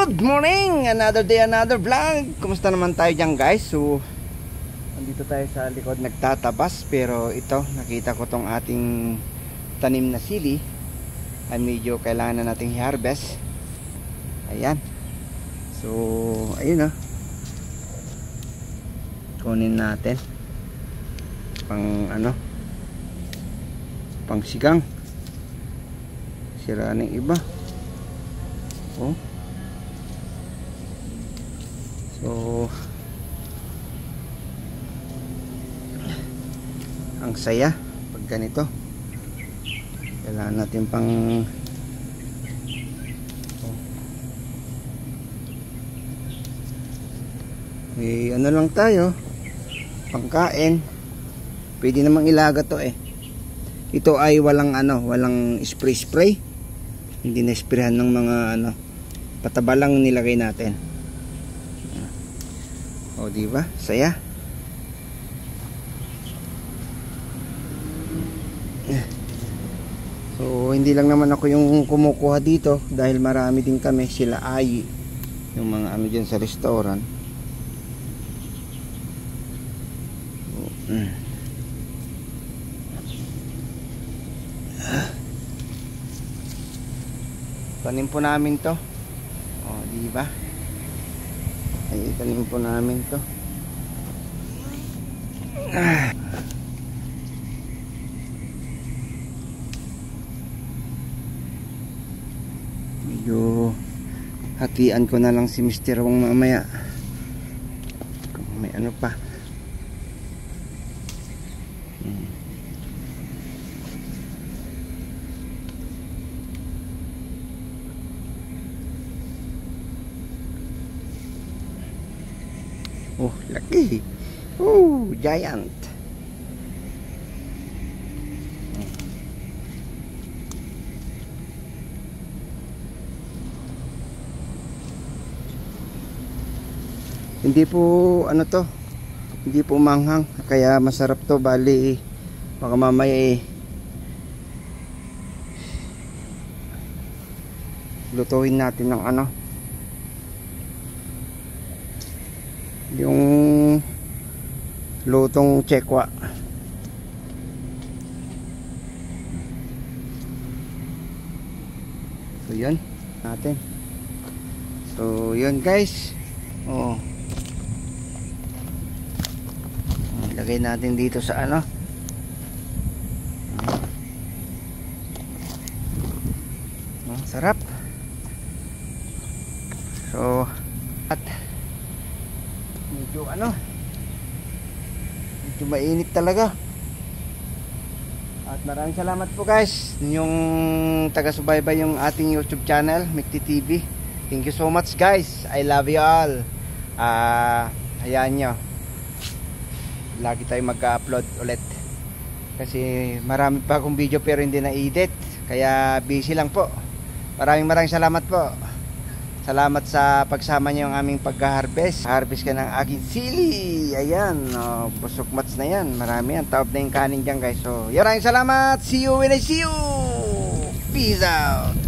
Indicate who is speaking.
Speaker 1: Good morning! Another day, another vlog. Kumusta naman tayo dyan guys? So, andito tayo sa likod nagtatabas. Pero ito, nakita ko tong ating tanim na sili ay medyo kailangan na nating i-harvest. Ayan. So, ayun o. Kunin natin. Pang ano? Pang sigang. Sira ng iba. Oh. So ang saya pag ganito. Kailangan natin pang ano lang tayo, pangkain. Pwede namang ilaga to eh. Ito ay walang walang spray. Hindi na sprayhan ng mga pataba lang nilagay natin. O di ba? Saya. So hindi lang naman ako yung kumukuha dito dahil marami din kami, sila ay yung mga diyan sa restaurant. Tanim po namin to. O di ba? Ay, tanim po namin to. Medyo hatian ko na lang si Mr. Wong mamaya. Kung may ano pa. Oh, laki. Oh, giant. Hindi po to. Hindi po manghang, kaya masarap to. Bali baka mamaya lutuin natin ng yung lutong tsekwa. So yun natin. So yun guys. Oh, lagay natin dito sa sarap. So at medyo medyo mainit talaga. At maraming salamat po guys yung taga-subaybay yung ating YouTube channel, Mikti TV. Thank you so much guys. I love you all. Hayaan nyo, lagi tayo mag-upload ulit kasi marami pa akong video pero hindi na-edit, kaya busy lang po. Maraming salamat po. Salamat sa pagsama niyo ang aming pagka-harvest. Harvest ka ng aking sili. Ayan, busok mats na yan. Marami yan. Taob na yung kanin dyan guys. So, maraming salamat. See you when I see you. Peace out.